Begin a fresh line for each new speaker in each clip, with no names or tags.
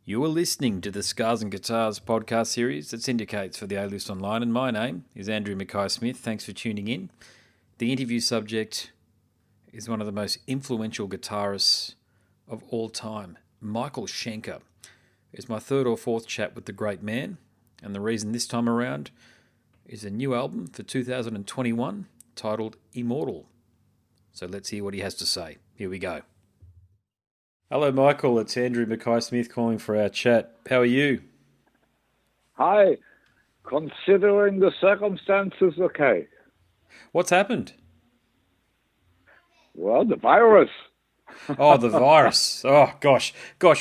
You are listening to the Scars and Guitars podcast series that syndicates for the A-List Online, and my name is Andrew Mackay-Smith. Thanks for tuning in. The interview subject is one of the most influential guitarists of all time, Michael Schenker. It's my third or fourth chat with the great man, and the reason this time around is a new album for 2021 titled Immortal. So let's hear what he has to say. Here we go. Hello, Michael. It's Andrew Mackay-Smith calling for our chat. How are you?
Hi. Considering the circumstances, okay.
What's happened?
Well, the virus.
Oh, the virus. Oh, gosh,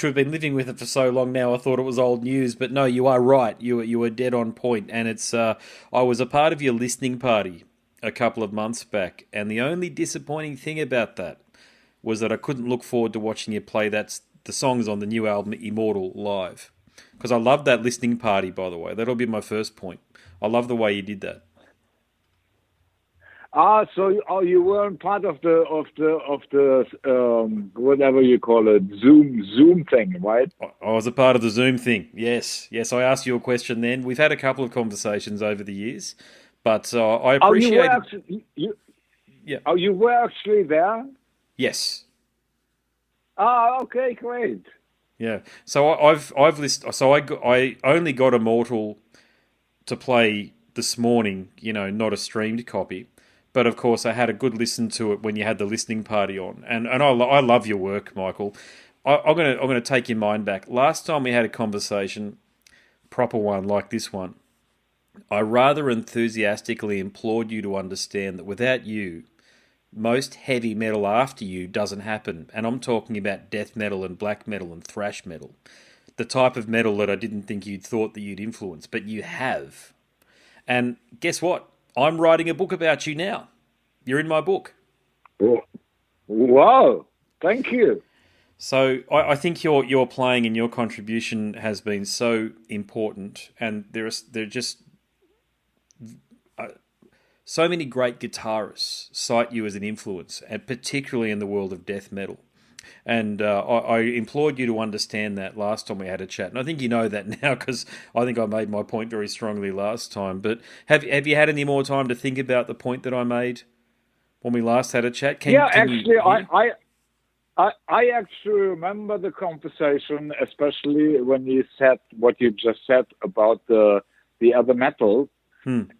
we've been living with it for so long now. I thought it was old news, but no, you are right. You were dead on point. And it's I was a part of your listening party a couple of months back, and the only disappointing thing about that was that I couldn't look forward to watching you play the songs on the new album Immortal live. Because I love that listening party, by the way. That'll be my first point. I love the way you did that.
So you weren't part of the whatever you call it, Zoom thing, right?
I was a part of the Zoom thing. Yes. I asked you a question then. We've had a couple of conversations over the years, but I appreciate.
You were actually there?
Yes.
Okay, great.
Yeah. So I've listened. So I only got Immortal to play this morning. You know, not a streamed copy, but of course I had a good listen to it when you had the listening party on. And I love your work, Michael. I'm gonna take your mind back. Last time we had a conversation, proper one like this one, I rather enthusiastically implored you to understand that without you, most heavy metal after you doesn't happen. And I'm talking about death metal and black metal and thrash metal. The type of metal that I didn't think you'd thought that you'd influence, but you have. And guess what? I'm writing a book about you now. You're in my book.
Wow. Thank you.
So I think your playing and your contribution has been so important, and there are just so many great guitarists cite you as an influence, and particularly in the world of death metal. And I implored you to understand that last time we had a chat, and I think you know that now because I think I made my point very strongly last time. But have you had any more time to think about the point that I made when we last had a chat?
I actually remember the conversation, especially when you said what you just said about the other metal, and.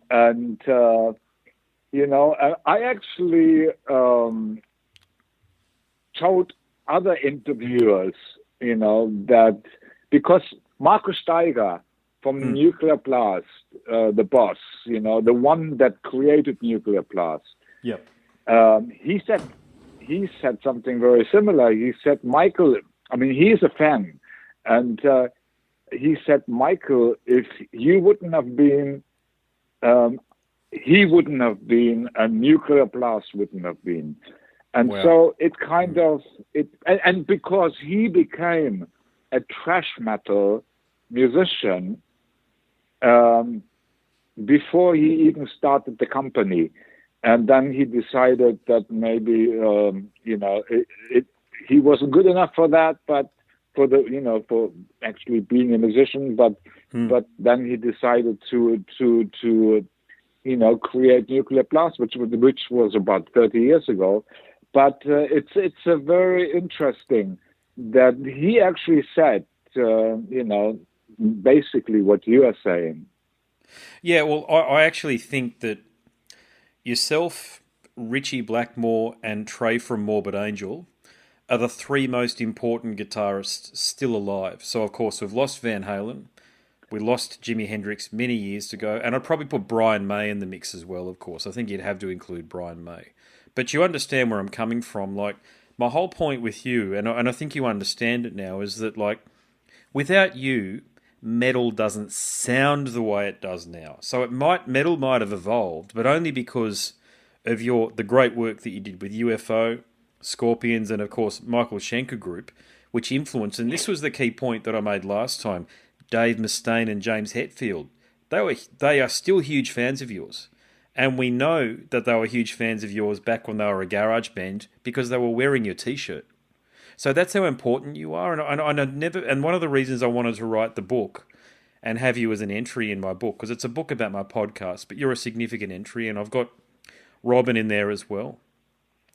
I actually told other interviewers, that because Markus Steiger from Nuclear Blast, the boss, the one that created Nuclear Blast, he said something very similar. He said, Michael, he's a fan, and he said, Michael, if you wouldn't have been he wouldn't have been, and Nuclear Blast wouldn't have been. And so it kind of, and because he became a thrash metal musician before he even started the company. And then he decided that maybe, he wasn't good enough for that, but for actually being a musician, but then he decided to create Nuclear Blast, which was about 30 years ago. But it's a very interesting that he actually said, basically what you are saying.
Yeah, well, I actually think that yourself, Richie Blackmore, and Trey from Morbid Angel are the three most important guitarists still alive. So, of course, we've lost Van Halen. We lost Jimi Hendrix many years ago, and I'd probably put Brian May in the mix as well, of course. I think you'd have to include Brian May. But you understand where I'm coming from. Like, my whole point with you, and I think you understand it now, is that, like, without you, metal doesn't sound the way it does now. So metal might have evolved, but only because of the great work that you did with UFO, Scorpions, and, of course, Michael Schenker Group, which influenced, and this was the key point that I made last time, Dave Mustaine and James Hetfield, they are still huge fans of yours. And we know that they were huge fans of yours back when they were a garage band because they were wearing your T-shirt. So that's how important you are. And I never. And one of the reasons I wanted to write the book and have you as an entry in my book, because it's a book about my podcast, but you're a significant entry, and I've got Robin in there as well,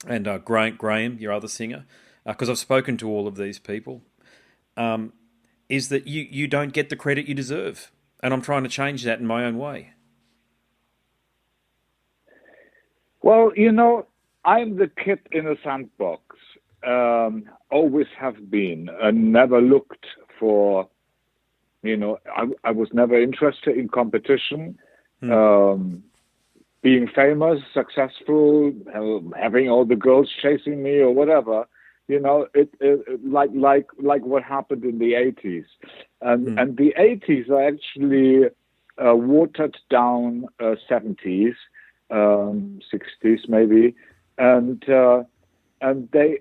and Graham, your other singer, because I've spoken to all of these people. Is that you don't get the credit you deserve, and I'm trying to change that in my own way.
Well, I'm the kid in a sandbox. Always have been, and never looked for. I was never interested in competition. Being famous, successful, having all the girls chasing me or whatever. Like what happened in the 80s, and the 80s are actually watered down 70s, 60s maybe, and they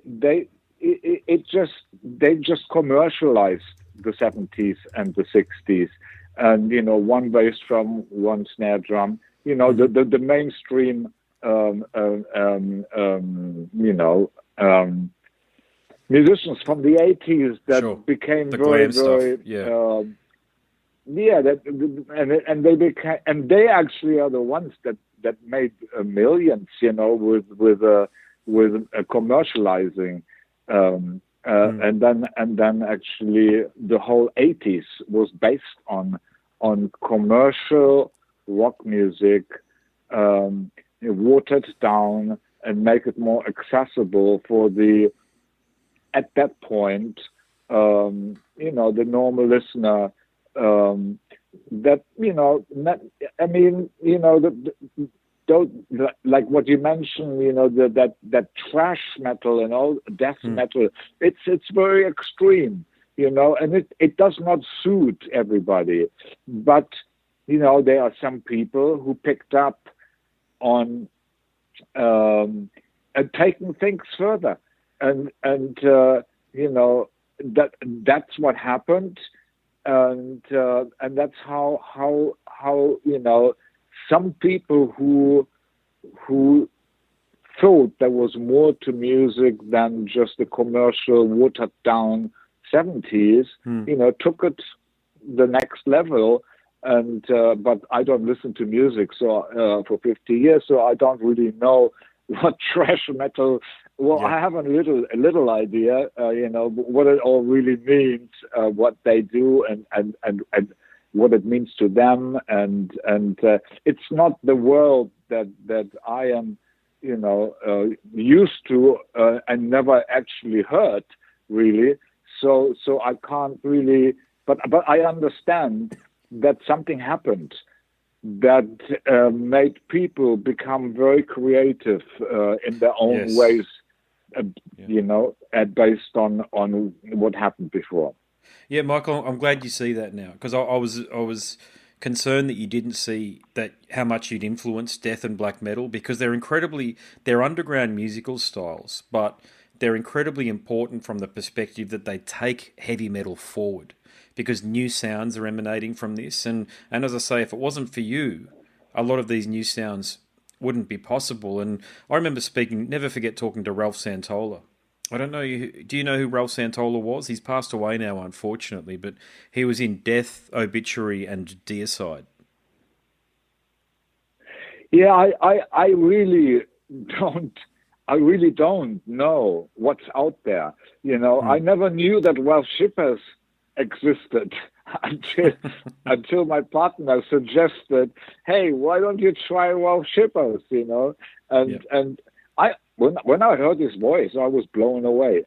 just commercialized the 70s and the 60s, and one bass drum, one snare drum, the mainstream musicians from the 80s that became
the
very,
glam stuff.
very, and they became, and they actually are the ones that made millions, with commercializing, and then actually the whole 80s was based on commercial rock music, watered down and make it more accessible for the. At that point, the normal listener, like what you mentioned, that thrash metal and all death metal, it's very extreme, and it does not suit everybody. But, there are some people who picked up on taking things further. And that's what happened, and that's how some people who thought there was more to music than just the commercial watered down 70s, took it the next level. And but I don't listen to music for 50 years, so I don't really know what thrash metal. Well, I have a little idea, what it all really means, what they do, and what it means to them, and it's not the world that I am, used to and never actually heard really. So I can't really, but I understand that something happened that made people become very creative in their own ways. Based on what happened before.
Yeah, Michael, I'm glad you see that now, because I was concerned that you didn't see that how much you'd influenced death and black metal, because they're underground musical styles, but they're incredibly important from the perspective that they take heavy metal forward, because new sounds are emanating from this, and as I say, if it wasn't for you, a lot of these new sounds wouldn't be possible. And I remember never forget talking to Ralph Santola. I don't know, do you know who Ralph Santola was? He's passed away now, unfortunately, but he was in Death, Obituary, and Deicide.
Yeah, I really don't know what's out there. I never knew that Ralph Shippers existed until my partner suggested, hey, why don't you try Ralph Shippers, and I when I heard his voice, I was blown away.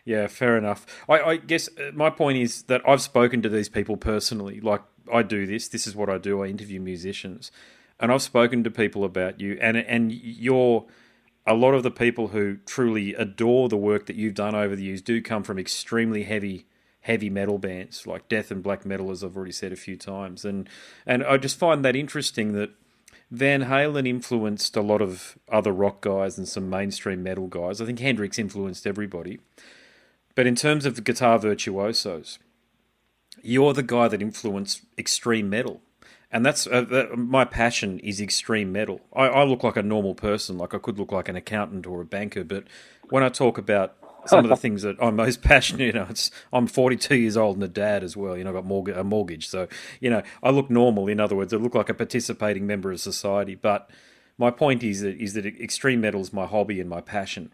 Yeah, fair enough. I guess my point is that I've spoken to these people personally. Like, I do this is what I do, I interview musicians, and I've spoken to people about you, and you're a lot of the people who truly adore the work that you've done over the years do come from extremely heavy metal bands like death and black metal, as I've already said a few times, and I just find that interesting that Van Halen influenced a lot of other rock guys and some mainstream metal guys. I think Hendrix influenced everybody, but in terms of the guitar virtuosos, you're the guy that influenced extreme metal. And that's my passion is extreme metal. I look like a normal person, like I could look like an accountant or a banker, but when I talk about some of the things that I'm most passionate. I'm 42 years old and a dad as well. I've got a mortgage, so I look normal. In other words, I look like a participating member of society. But my point is that extreme metal is my hobby and my passion,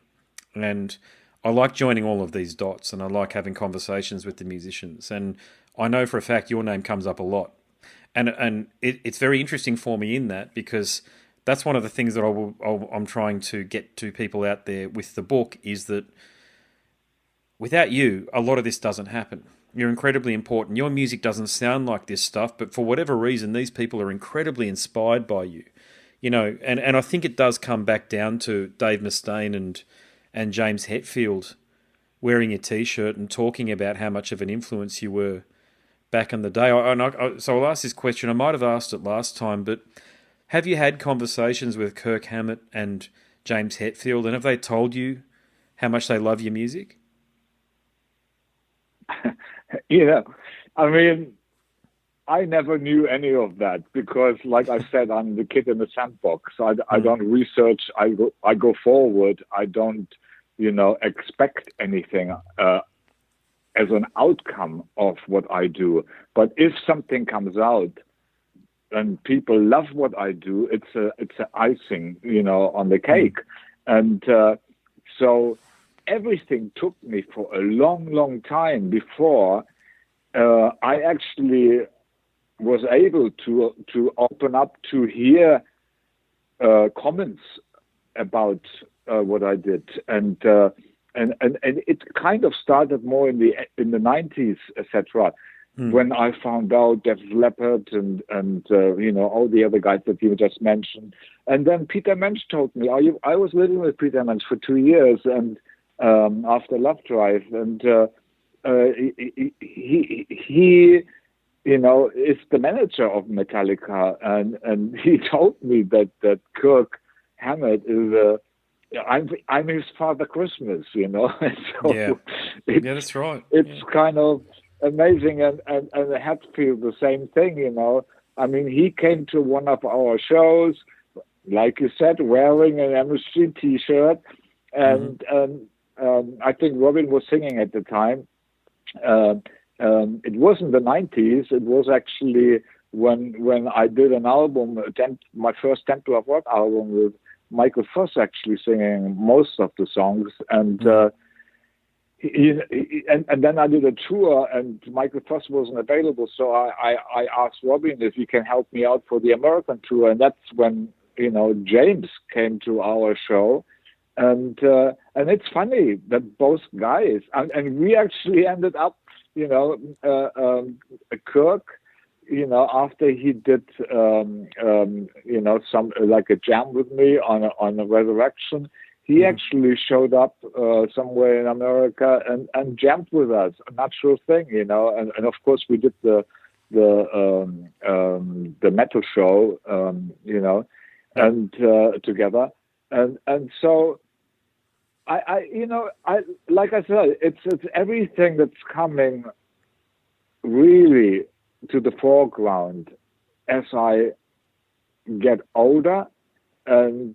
and I like joining all of these dots, and I like having conversations with the musicians. And I know for a fact your name comes up a lot, and it's very interesting for me in that, because that's one of the things that I'm trying to get to people out there with the book, is that without you, a lot of this doesn't happen. You're incredibly important. Your music doesn't sound like this stuff, but for whatever reason, these people are incredibly inspired by you. And I think it does come back down to Dave Mustaine and James Hetfield wearing a T-shirt and talking about how much of an influence you were back in the day. So I'll ask this question. I might have asked it last time, but have you had conversations with Kirk Hammett and James Hetfield, and have they told you how much they love your music?
I mean, I never knew any of that because, like I said, I'm the kid in the sandbox. I don't research. I go forward. I don't, expect anything as an outcome of what I do. But if something comes out and people love what I do, it's a icing, on the cake. And so everything took me for a long, long time before I actually was able to open up to hear comments about what I did, and it kind of started more in the 90s, etc. When I found out Def Leppard and all the other guys that you just mentioned, and then Peter Mensch told me, I was living with Peter Mensch for 2 years, and after Love Drive, and he is the manager of Metallica, and he told me that Kirk Hammett is I'm his Father Christmas, So
yeah, that's right.
It's kind of amazing, and Hatfield the same thing, I mean, he came to one of our shows, like you said, wearing an MSG T-shirt, and I think Robin was singing at the time. It wasn't the 90s. It was actually when I did an album, my first Temple of Rock album, with Michael Voss actually singing most of the songs, and and then I did a tour, and Michael Voss wasn't available, so I asked Robin if he can help me out for the American tour, and that's when James came to our show. And it's funny that both guys, and we actually ended up, Kirk, after he did, some like a jam with me on a Resurrection, he actually showed up somewhere in America and jammed with us, a natural thing, and of course we did the metal show, and together, and so. I like I said, it's everything that's coming really to the foreground as I get older, and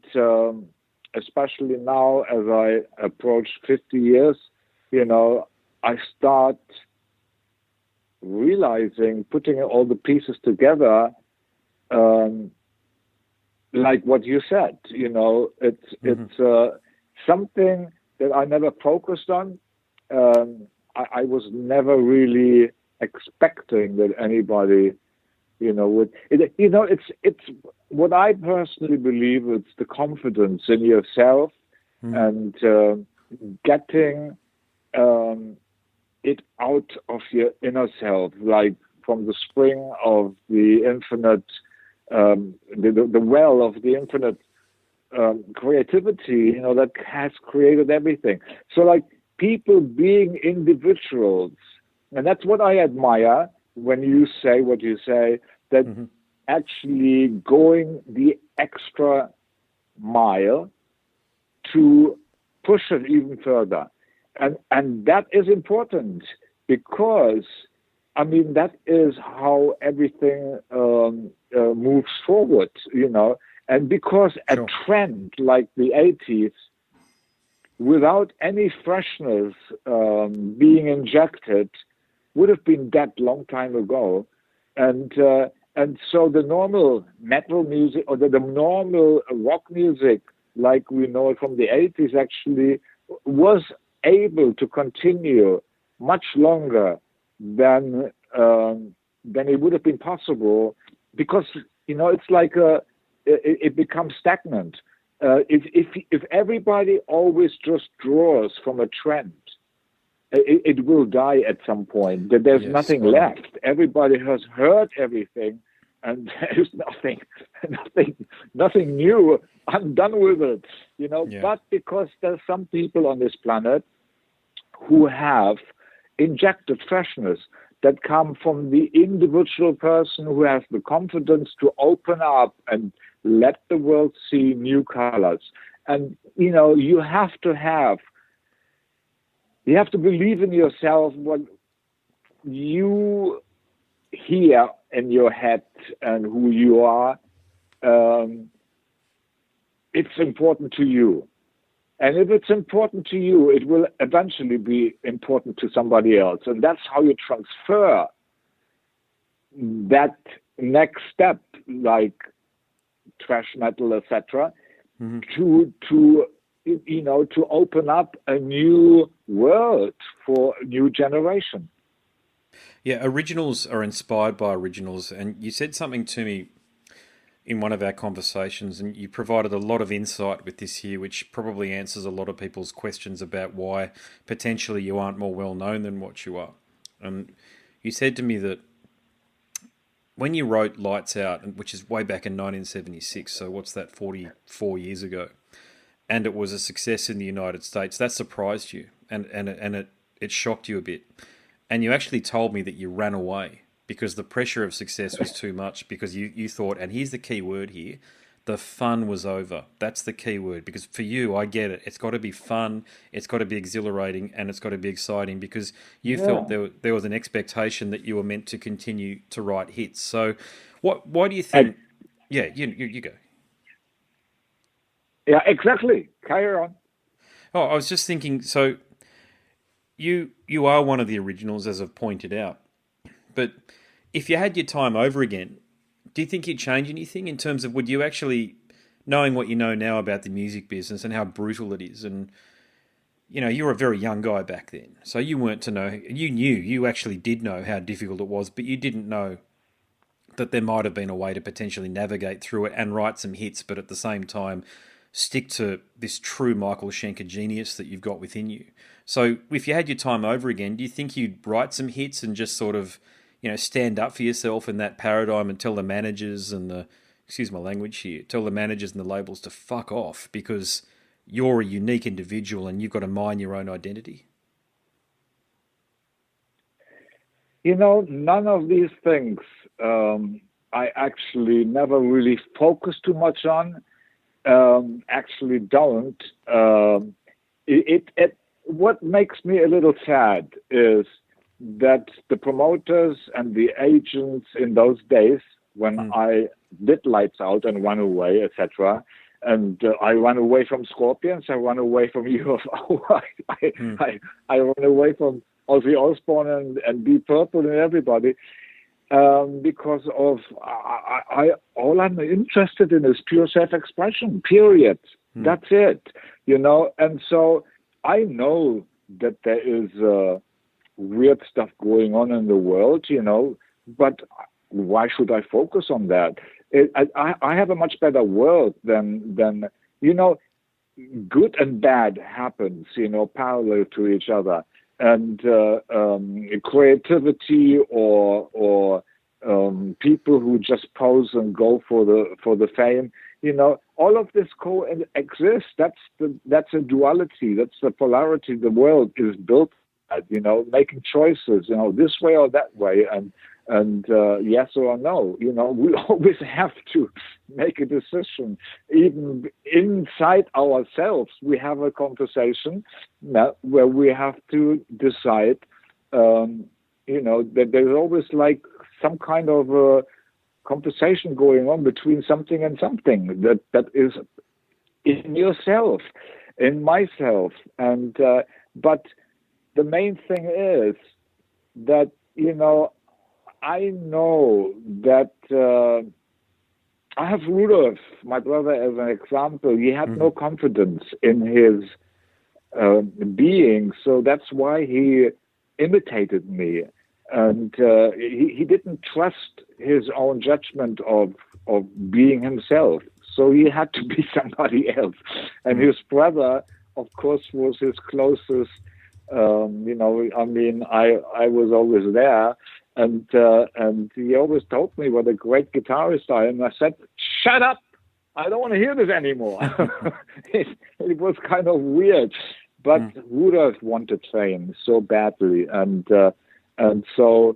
especially now as I approach 50 years, I start realizing, putting all the pieces together, like what you said, it's something that I never focused on. I was never really expecting that anybody, would. It's what I personally believe. It's the confidence in yourself and getting it out of your inner self, like from the spring of the infinite, the well of the infinite. Creativity, that has created everything. So, like, people being individuals, and that's what I admire when you say what you say, that actually going the extra mile to push it even further. And that is important because, I mean, that is how everything moves forward, And because a trend like the 80s without any freshness being injected, would have been dead long time ago. And so the normal metal music or the normal rock music, like we know it from the 80s, actually was able to continue much longer than it would have been possible, because it's like it becomes stagnant. If everybody always just draws from a trend, it will die at some point. There's nothing left. Everybody has heard everything, and there's nothing new. I'm done with it, But because there's some people on this planet who have injected freshness that come from the individual person who has the confidence to open up and let the world see new colors. And you have to believe in yourself, what you hear in your head and who you are. It's important to you. And if it's important to you, it will eventually be important to somebody else. And that's how you transfer that next step, like thrash metal, etc., to open up a new world for a new generation.
Yeah, originals are inspired by originals. And you said something to me in one of our conversations, and you provided a lot of insight with this here, which probably answers a lot of people's questions about why potentially you aren't more well known than what you are. You said to me that when you wrote Lights Out, which is way back in 1976, so what's that, 44 years ago, and it was a success in the United States, that surprised you, and it shocked you a bit. And you actually told me that you ran away because the pressure of success was too much, because you thought, and here's the key word here, the fun was over. That's the key word, because for you, I get it. It's got to be fun, it's got to be exhilarating, and it's got to be exciting, because you felt there was an expectation that you were meant to continue to write hits. So why do you think... you go.
Yeah, exactly. Carry on.
Oh, I was just thinking, so you are one of the originals, as I've pointed out, but if you had your time over again, do you think you'd change anything in terms of, would you actually, knowing what you know now about the music business and how brutal it is, and you were a very young guy back then, so you actually did know how difficult it was, but you didn't know that there might have been a way to potentially navigate through it and write some hits, but at the same time stick to this true Michael Schenker genius that you've got within you. So if you had your time over again, do you think you'd write some hits and just sort of, stand up for yourself in that paradigm and tell the managers and excuse my language here, tell the managers and the labels to fuck off because you're a unique individual and you've got to mind your own identity?
None of these things I actually never really focus too much on. Actually don't. What makes me a little sad is that the promoters and the agents in those days, when I did Lights Out and Run Away, etc., and I ran away from Scorpions, I ran away from UFO, I ran away from Ozzy Osbourne and Deep Purple and everybody, because of all I'm interested in is pure self-expression, period. That's it, and so I know that there is weird stuff going on in the world, but why should I focus on that? I have a much better world than good and bad happens, parallel to each other. And creativity or people who just pose and go for the fame, all of this coexists. That's a duality. That's the polarity the world is built at. Making choices, this way or that way, and yes or no. We always have to make a decision. Even inside ourselves, we have a conversation where we have to decide. That there's always like some kind of a conversation going on between something and something that is in yourself. in myself. And but the main thing is that, I know that I have Rudolf, my brother, as an example. He had no confidence in his being, so that's why he imitated me, and he didn't trust his own judgment of being himself. So he had to be somebody else, and his brother, of course, was his closest. I was always there, and he always told me what a great guitarist I am. I said, "Shut up! I don't want to hear this anymore." It was kind of weird, but Rudolf wanted fame so badly, and so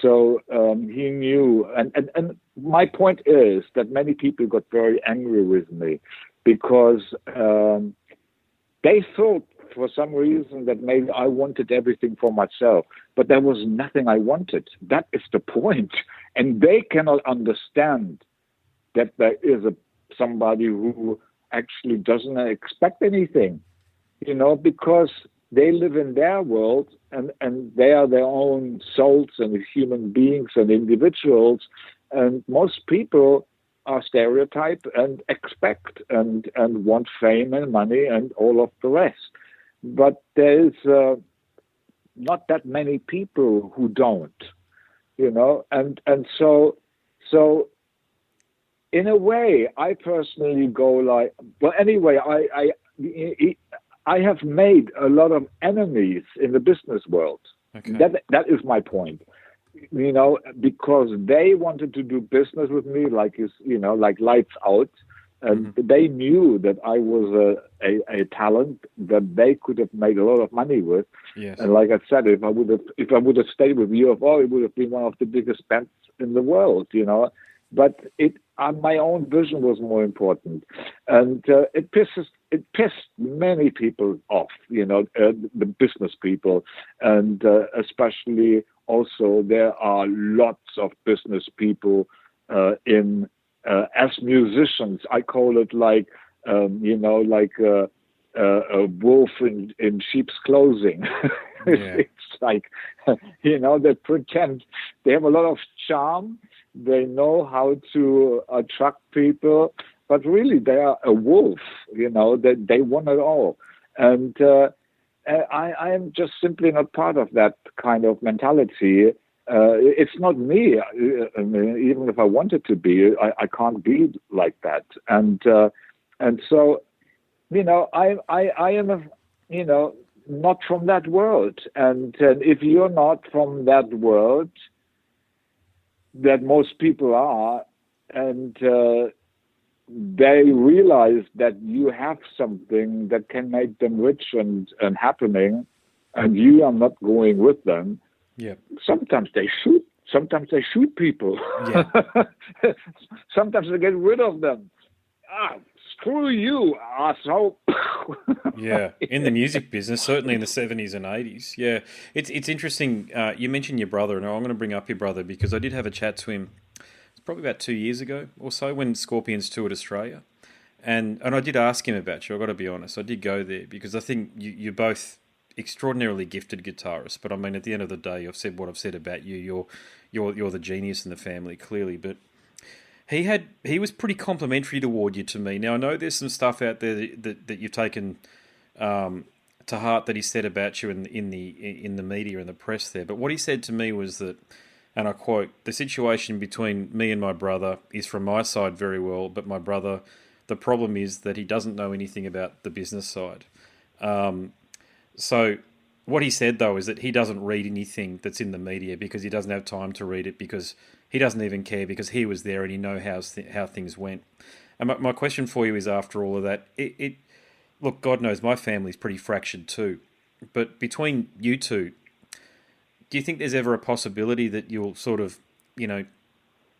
he knew. And my point is that many people got very angry with me because they thought, for some reason, that maybe I wanted everything for myself, but there was nothing I wanted. That is the point. And they cannot understand that there is somebody who actually doesn't expect anything, because they live in their world, and they are their own souls and human beings and individuals. And most people are stereotyped and expect and want fame and money and all of the rest. But there is not that many people who don't, and so in a way, I personally go like, well, anyway, I have made a lot of enemies in the business world. Okay. That is my point, because they wanted to do business with me like lights out. And they knew that I was a talent that they could have made a lot of money with. Yes. And like I said, if I would have stayed with UFO, it would have been one of the biggest bands in the world, But my own vision was more important, and it pissed many people off, the business people, and especially also there are lots of business people in. As musicians, I call it like a wolf in sheep's clothing. Yeah. It's like, they pretend they have a lot of charm. They know how to attract people, but really they are a wolf. They want it all, and I am just simply not part of that kind of mentality. It's not me. I mean, even if I wanted to be, I can't be like that. And so, I am, not from that world. And if you're not from that world, that most people are, and they realize that you have something that can make them rich and happening, and you are not going with them. Yeah. Sometimes they shoot. Sometimes they shoot people. Yeah. Sometimes they get rid of them. Screw you, asshole.
Yeah, in the music business, certainly in the 70s and 80s. Yeah, it's interesting. You mentioned your brother, and I'm going to bring up your brother because I did have a chat to him. It's probably about 2 years ago or so when Scorpions toured Australia, and I did ask him about you. I've got to be honest. I did go there because I think you're both extraordinarily gifted guitarist, but I mean, at the end of the day, I've said what I've said about you. You're the genius in the family, clearly. But he was pretty complimentary toward you to me. Now I know there's some stuff out there that you've taken to heart that he said about you in the media and the press there. But what he said to me was that, and I quote, "The situation between me and my brother is from my side very well, but my brother, the problem is that he doesn't know anything about the business side." So what he said, though, is that he doesn't read anything that's in the media because he doesn't have time to read it because he doesn't even care because he was there and he knows how things went. And my question for you is, after all of that, look, God knows my family's pretty fractured too. But between you two, do you think there's ever a possibility that you'll sort of,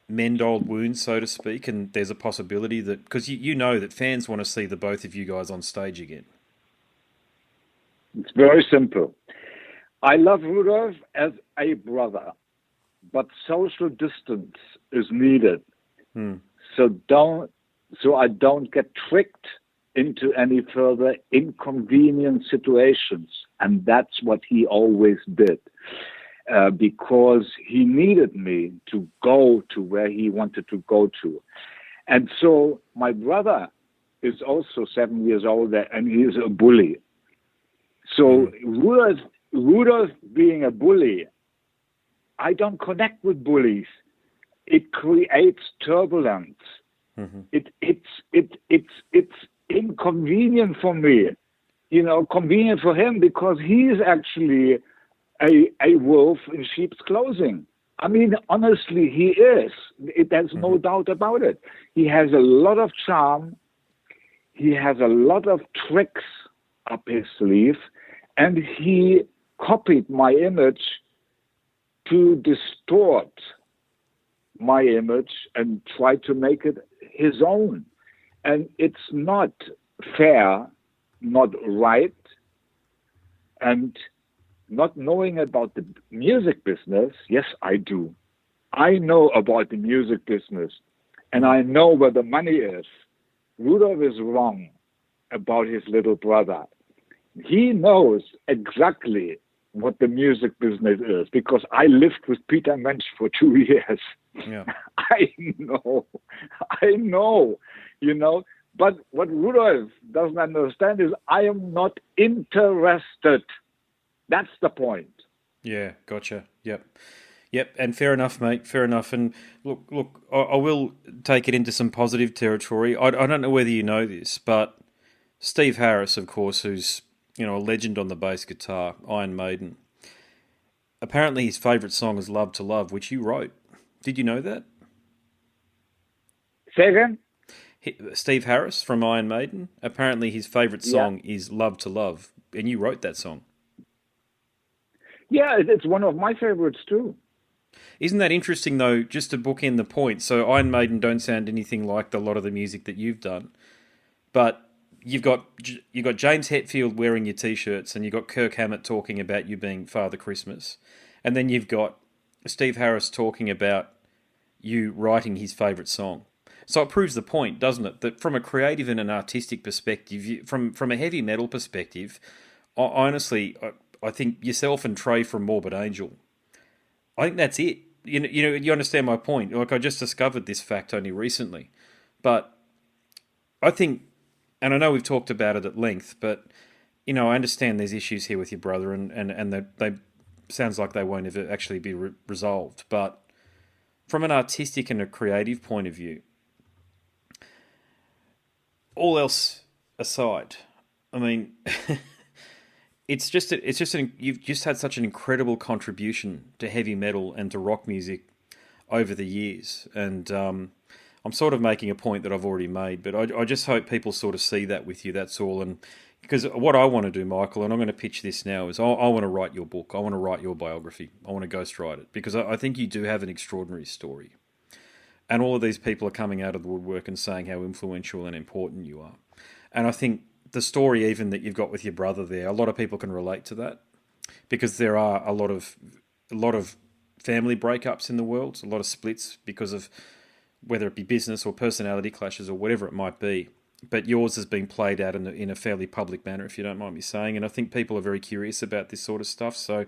mend old wounds, so to speak, and there's a possibility that, because you know that fans want to see the both of you guys on stage again?
It's very simple. I love Rudolf as a brother, but social distance is needed. So I don't get tricked into any further inconvenient situations. And that's what he always did, because he needed me to go to where he wanted to go to. And so my brother is also 7 years older, and he is a bully. So Rudolf being a bully, I don't connect with bullies. It creates turbulence. Mm-hmm. It's inconvenient for me, convenient for him, because he is actually a wolf in sheep's clothing. I mean, honestly, he is. There's no doubt about it. He has a lot of charm. He has a lot of tricks up his sleeve, and he copied my image to distort my image and try to make it his own. And it's not fair, not right, and not knowing about the music business. Yes, I do. I know about the music business, and I know where the money is. Rudolf is wrong about his little brother. He knows exactly what the music business is, because I lived with Peter Mensch for 2 years. Yeah. I know, But what Rudolf doesn't understand is I am not interested. That's the point.
Yeah, gotcha. Yep, and fair enough, mate. Fair enough. And look, I will take it into some positive territory. I don't know whether you know this, but Steve Harris, of course, who's a legend on the bass guitar, Iron Maiden. Apparently, his favourite song is "Love to Love," which you wrote. Did you know that?
Say again?
Steve Harris from Iron Maiden. Apparently, his favourite song is "Love to Love," and you wrote that song.
Yeah, it's one of my favourites too.
Isn't that interesting, though, just to bookend the point? So Iron Maiden don't sound anything like a lot of the music that you've done. But you've got James Hetfield wearing your T-shirts, and you've got Kirk Hammett talking about you being Father Christmas. And then you've got Steve Harris talking about you writing his favourite song. So it proves the point, doesn't it? That from a creative and an artistic perspective, from a heavy metal perspective, honestly, I think yourself and Trey from Morbid Angel, I think that's it. You understand my point. Like, I just discovered this fact only recently. But I think, and I know we've talked about it at length, but, I understand there's issues here with your brother, and they sounds like they won't ever actually be resolved. But from an artistic and a creative point of view, all else aside, I mean... You've just had such an incredible contribution to heavy metal and to rock music over the years, and I'm sort of making a point that I've already made, but I just hope people sort of see that with you. That's all, and because what I want to do, Michael, and I'm going to pitch this now, is I want to write your book. I want to write your biography. I want to ghostwrite it, because I think you do have an extraordinary story, and all of these people are coming out of the woodwork and saying how influential and important you are, and I think the story even that you've got with your brother there, a lot of people can relate to that, because there are a lot of family breakups in the world, a lot of splits because of whether it be business or personality clashes or whatever it might be. But yours has been played out in a fairly public manner, if you don't mind me saying, and I think people are very curious about this sort of stuff. So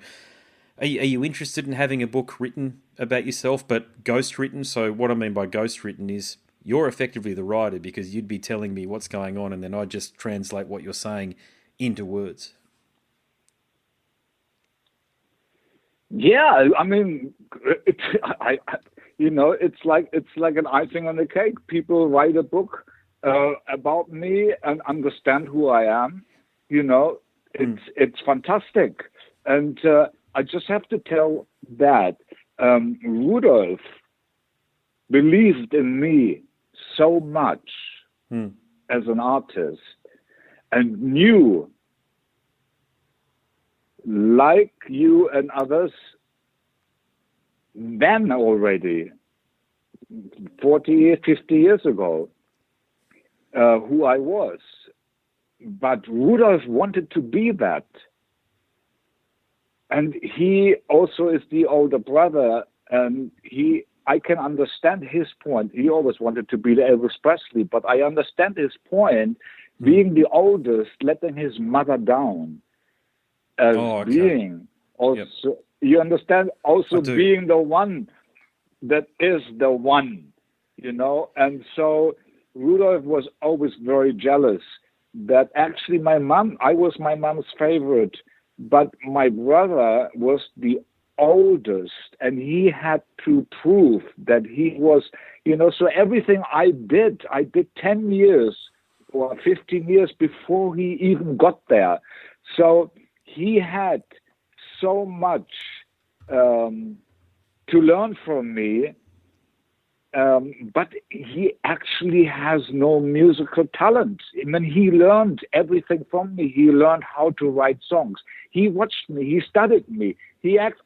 are you interested in having a book written about yourself, but ghost written? So what I mean by ghost written is you're effectively the writer, because you'd be telling me what's going on, and then I just translate what you're saying into words.
Yeah, I mean, it's like an icing on the cake. People write a book about me and understand who I am. It's fantastic, and I just have to tell that Rudolf believed in me so much as an artist, and knew, like you and others, then already 40, 50 years ago, who I was. But Rudolf wanted to be that. And he also is the older brother, and I can understand his point. He always wanted to be Elvis Presley, but I understand his point, being the oldest, letting his mother down, as being also, you understand, also being the one that is the one, and so Rudolf was always very jealous that actually I was my mom's favorite, but my brother was the oldest, and he had to prove that he was, so everything I did 10 years or 15 years before he even got there. So he had so much to learn from me, but he actually has no musical talent. I mean, he learned everything from me. He learned how to write songs. He watched me. He studied me.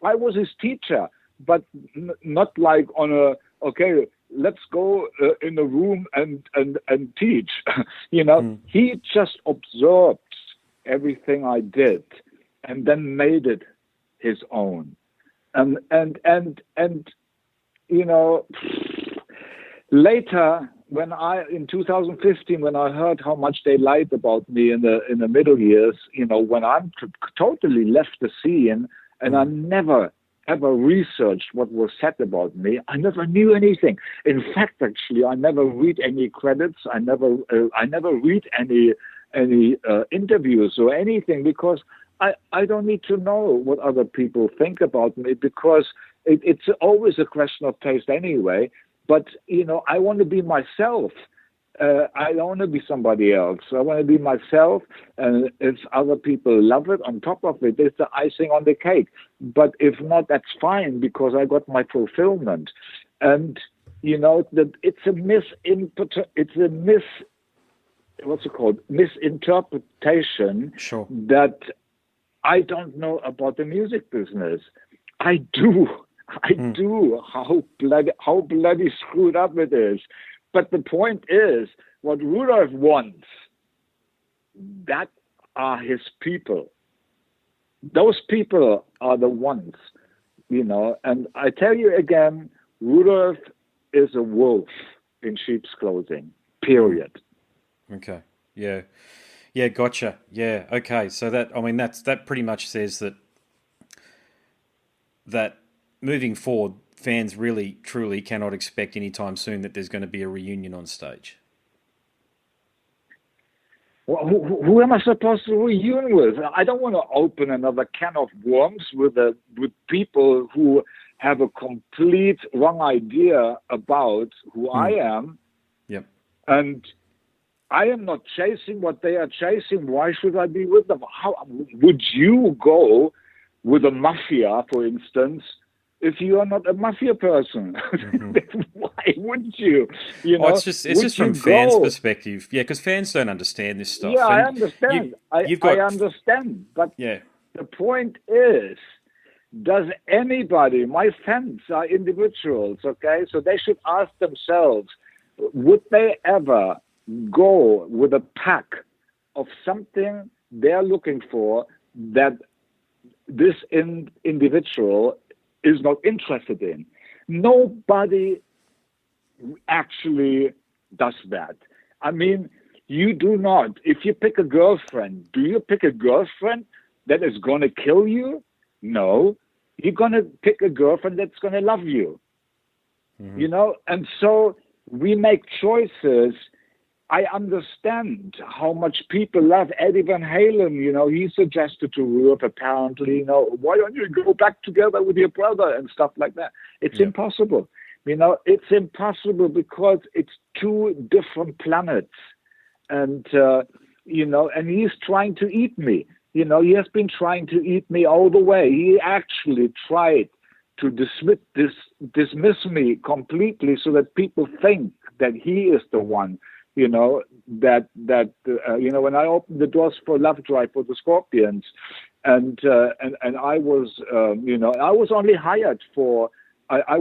I was his teacher, but not like on okay, let's go in a room and teach. He just observed everything I did and then made it his own. And later, in 2015, when I heard how much they lied about me in the middle years, when I'm totally left the scene, and I never ever researched what was said about me, I never knew anything. In fact, actually, I never read any credits. I never read any interviews or anything, because I don't need to know what other people think about me, because it's always a question of taste anyway. But, I want to be myself. I don't want to be somebody else. I want to be myself. And if other people love it, on top of it, it's the icing on the cake. But if not, that's fine, because I got my fulfillment. And, that it's a misinterpretation that I don't know about the music business. I do. How bloody screwed up it is. But the point is, what Rudolf wants, that are his people. Those people are the ones, And I tell you again, Rudolf is a wolf in sheep's clothing, period.
Okay. Yeah. Yeah, gotcha. Yeah, okay. So that pretty much says that moving forward, fans really, truly cannot expect anytime soon that there's going to be a reunion on stage.
Well, who am I supposed to reunion with? I don't want to open another can of worms with people who have a complete wrong idea about who I am.
Yep.
And I am not chasing what they are chasing. Why should I be with them? How would you go with a mafia, for instance, if you are not a mafia person? Why wouldn't you?
It's just from fans' perspective. Yeah, because fans don't understand this stuff.
Yeah, I understand. I understand. But the point is, does anybody, my fans are individuals, okay? So they should ask themselves, would they ever go with a pack of something they're looking for that this individual is not interested in? Nobody actually does that. I mean, you do not. If you pick a girlfriend, do you pick a girlfriend that is going to kill you? No. You're going to pick a girlfriend that's going to love you. And so we make choices. I understand how much people love Eddie Van Halen. He suggested to Rudolf, apparently, why don't you go back together with your brother and stuff like that? It's impossible. It's impossible because it's two different planets. And, and he's trying to eat me. He has been trying to eat me all the way. He actually tried to dismiss me completely so that people think that he is the one. When I opened the doors for Love Drive for the Scorpions, and I was, I was only hired for, I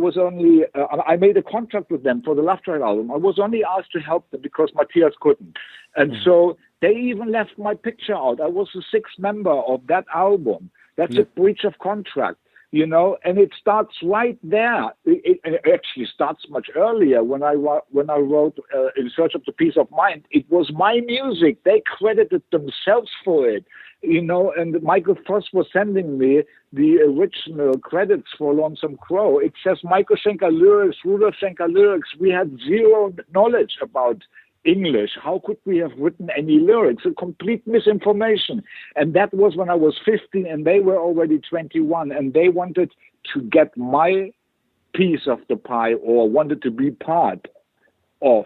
made a contract with them for the Love Drive album. I was only asked to help them because Matthias couldn't. And so they even left my picture out. I was the sixth member of that album. That's a breach of contract. you know, and it starts right there. It actually starts much earlier when I wrote In Search of the Peace of Mind. It was my music. They credited themselves for it, you know, and Michael Voss was sending me the original credits for Lonesome Crow. It says Michael Schenker lyrics, Rudolf Schenker lyrics. We had zero knowledge about English. How could we have written any lyrics? A complete misinformation. And that was when I was 15 and they were already 21, and they wanted to get my piece of the pie, or wanted to be part of,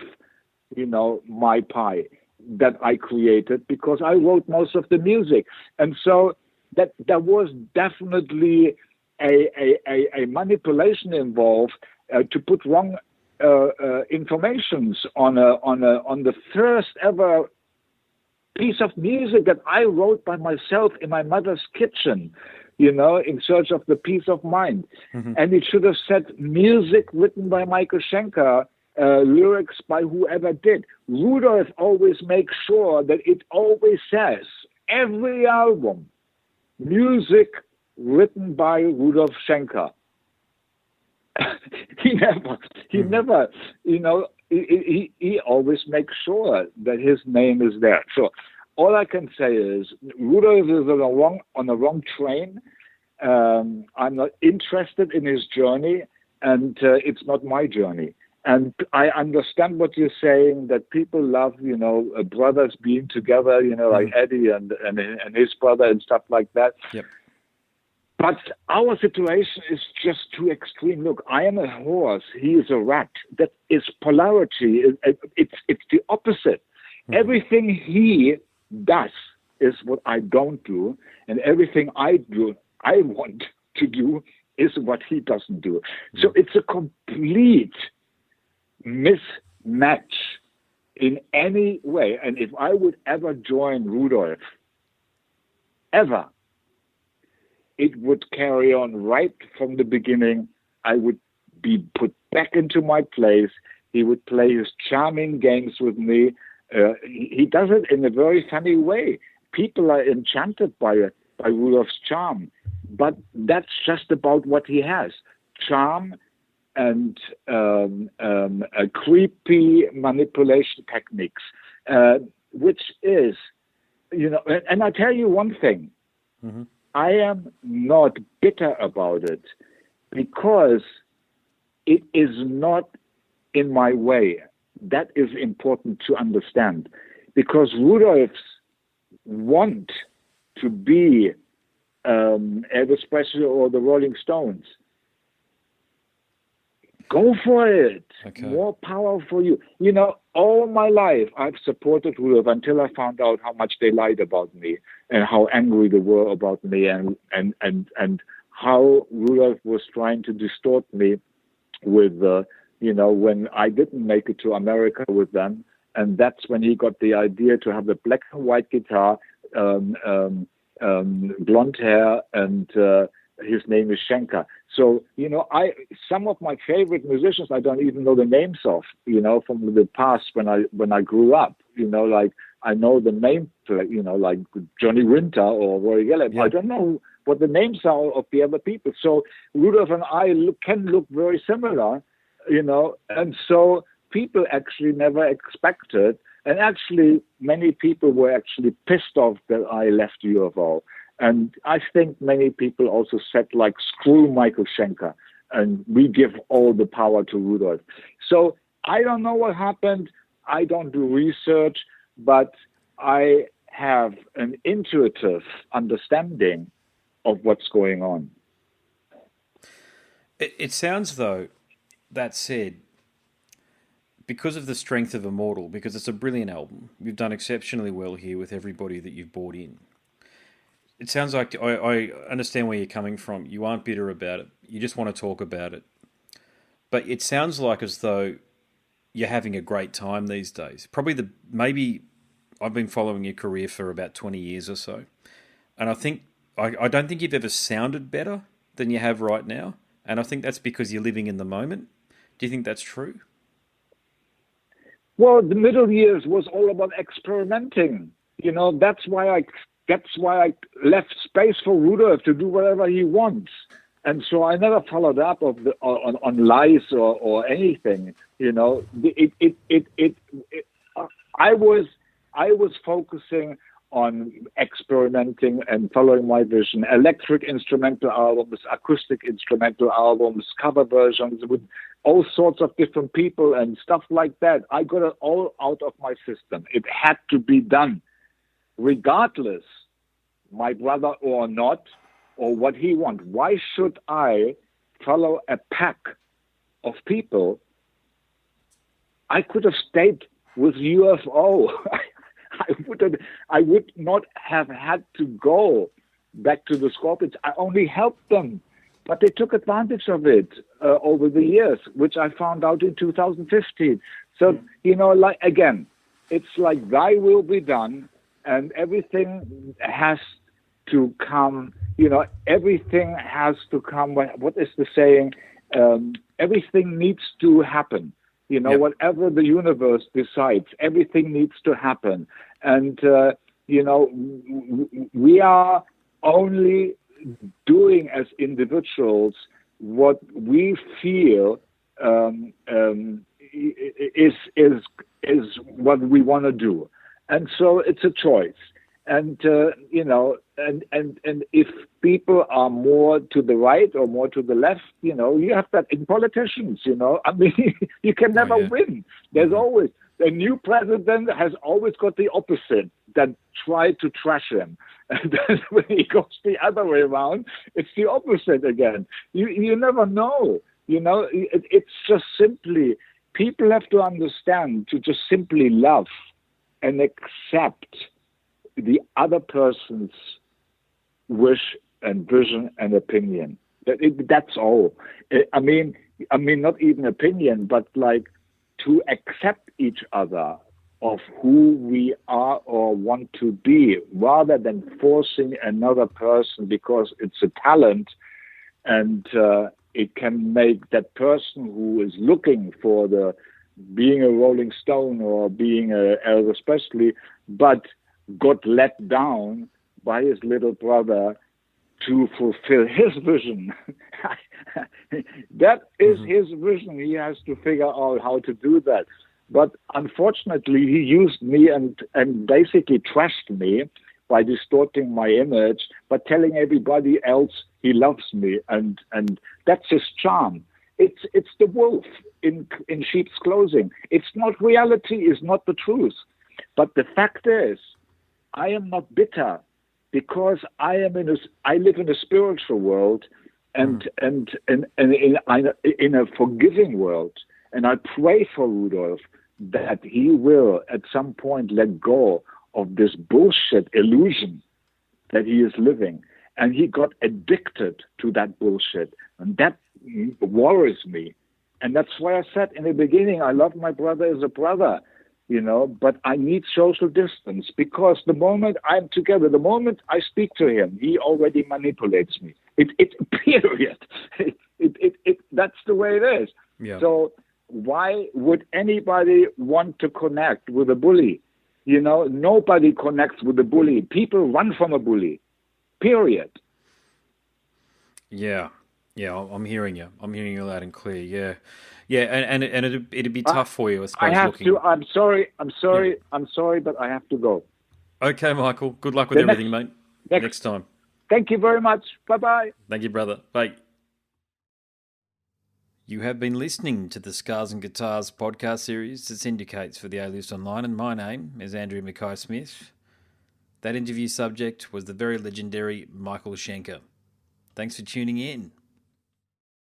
you know, my pie that I created, because I wrote most of the music. And so that there was definitely a manipulation involved to put wrong informations on the first ever piece of music that I wrote by myself in my mother's kitchen, you know, In Search of the Peace of Mind. Mm-hmm. And it should have said music written by Michael Schenker, lyrics by whoever did. Rudolf always makes sure that it always says, every album, music written by Rudolf Schenker. He never, you know, he always makes sure that his name is there. So all I can say is Rudolf is on the wrong train. I'm not interested in his journey, and it's not my journey. And I understand what you're saying, that people love, you know, brothers being together, you know, like Eddie and his brother and stuff like that.
Yep.
But our situation is just too extreme. Look, I am a horse. He is a rat. That is polarity. It's the opposite. Mm-hmm. Everything he does is what I don't do, and everything I do, I want to do, is what he doesn't do. Mm-hmm. So it's a complete mismatch in any way. And if I would ever join Rudolf, ever, it would carry on right from the beginning. I would be put back into my place. He would play his charming games with me. He does it in a very funny way. People are enchanted by Rudolf's charm, but that's just about what he has: charm and creepy manipulation techniques, which is, you know. And I tell you one thing. Mm-hmm. I am not bitter about it, because it is not in my way. That is important to understand, because Rudolph's want to be Elvis Presley or the Rolling Stones. Go for it. Okay. More power for you. You know, all my life I've supported Rudolf until I found out how much they lied about me and how angry they were about me, and how Rudolf was trying to distort me with, you know, when I didn't make it to America with them. And that's when he got the idea to have the black and white guitar, blonde hair, and his name is Schenker. So, you know, some of my favorite musicians I don't even know the names of, you know, from the past when I grew up, you know, like I know the name, you know, like Johnny Winter or Roy Geller. Yeah. I don't know what the names are of the other people. So Rudolf and I can look very similar, you know, and so people actually never expected, and actually many people were actually pissed off that I left UFO. And I think many people also said, like, screw Michael Schenker, and we give all the power to Rudolf. So I don't know what happened. I don't do research, but I have an intuitive understanding of what's going on.
It sounds, though, that said, because of the strength of Immortal, because it's a brilliant album, you've done exceptionally well here with everybody that you've brought in. It sounds like I understand where you're coming from. You aren't bitter about it. You just want to talk about it. But it sounds like as though you're having a great time these days. Maybe I've been following your career for about 20 years or so. And I don't think you've ever sounded better than you have right now. And I think that's because you're living in the moment. Do you think that's true?
Well, the middle years was all about experimenting. You know, that's why I left space for Rudolf to do whatever he wants. And so I never followed up on lies or anything. I was focusing on experimenting and following my vision. Electric instrumental albums, acoustic instrumental albums, cover versions with all sorts of different people and stuff like that. I got it all out of my system. It had to be done, regardless, my brother or not, or what he wants. Why should I follow a pack of people? I could have stayed with UFO. I would not have had to go back to the Scorpions. I only helped them, but they took advantage of it over the years, which I found out in 2015. So, like, again, it's like thy will be done, and everything has to come, everything has to come. What is the saying? Everything needs to happen.
Yep.
Whatever the universe decides, everything needs to happen. And, we are only doing as individuals what we feel is what we want to do. And so it's a choice. And, and if people are more to the right or more to the left, you have that in politicians, I mean, you can never win. There's always, the new president has always got the opposite that try to trash him. And then when he goes the other way around, it's the opposite again. You never know, it's just simply, people have to understand to just simply love and accept the other person's wish and vision and opinion. That's all. I mean, not even opinion, but like to accept each other of who we are or want to be, rather than forcing another person because it's a talent, and it can make that person who is looking for the being a Rolling Stone or being a Elvis Presley, but got let down by his little brother to fulfill his vision. That is his vision. He has to figure out how to do that. But unfortunately, he used me and basically trashed me by distorting my image, but telling everybody else he loves me, and that's his charm. It's the wolf in sheep's clothing. It's not reality. It's not the truth. But the fact is, I am not bitter because I live in a spiritual world and in a forgiving world, and I pray for Rudolf that he will at some point let go of this bullshit illusion that he is living, and he got addicted to that bullshit, and that worries me. And that's why I said in the beginning, I love my brother as a brother. But I need social distance, because the moment I'm together, the moment I speak to him, he already manipulates me. Period. That's the way it is.
Yeah.
So why would anybody want to connect with a bully? Nobody connects with a bully. People run from a bully. Period.
Yeah. Yeah, I'm hearing you. I'm hearing you loud and clear. Yeah, yeah, and it'd be tough for you, I suppose.
I have to. I'm sorry, but I have to go.
Okay, Michael. Good luck with everything, mate. Next time.
Thank you very much. Bye-bye.
Thank you, brother. Bye. You have been listening to the Scars and Guitars podcast series that syndicates for the A-List Online, and my name is Andrew Mackay-Smith. That interview subject was the very legendary Michael Schenker. Thanks for tuning in.